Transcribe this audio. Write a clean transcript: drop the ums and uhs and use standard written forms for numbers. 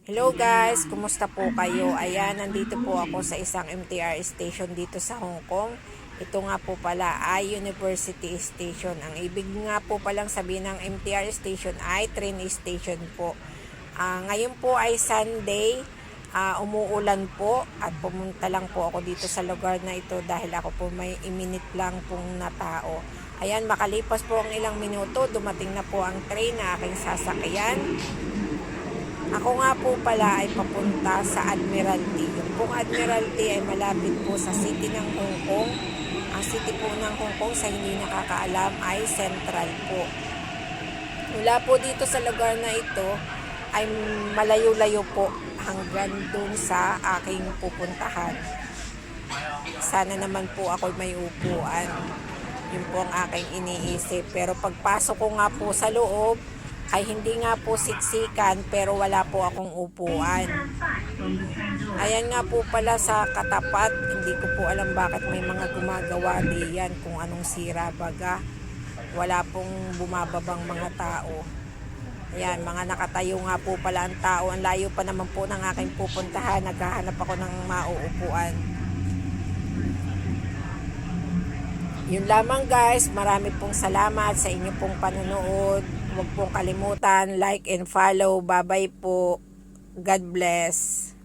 Hello guys, kumusta po kayo? Ayan, nandito po ako sa isang MTR station dito sa Hong Kong. Ito nga po pala ay University Station. Ang ibig nga po palang sabihin ng MTR station ay train station po. Ngayon po ay Sunday, umuulan po at pumunta lang po ako dito sa lugar na ito dahil ako po may iminit lang pong natao. Ayan, makalipas po ang ilang minuto, dumating na po ang train na aking sasakyan. Ako nga po pala ay papunta sa Admiralty. Yung pong Admiralty ay malapit po sa city ng Hong Kong. Ang city po ng Hong Kong sa hindi nakakaalam ay Central po. Mula po dito sa lugar na ito ay malayo-layo po hanggang dun sa aking pupuntahan. Sana naman po ako may upuan. Yun po ang aking iniisip. Pero pagpasok ko nga po sa loob, ay hindi nga po siksikan pero wala po akong upuan. Ayan nga po pala sa katapat, hindi ko po alam bakit may mga gumagawa diyan kung anong sira baga. Wala pong bumababang mga tao. Ayan, mga nakatayo nga po pala ang tao. Ang layo pa naman po ng aking pupuntahan. Naghahanap ako ng mauupuan. Yun lamang guys, marami pong salamat sa inyo pong panonood. Huwag pong kalimutan, like and follow. Bye-bye po. God bless.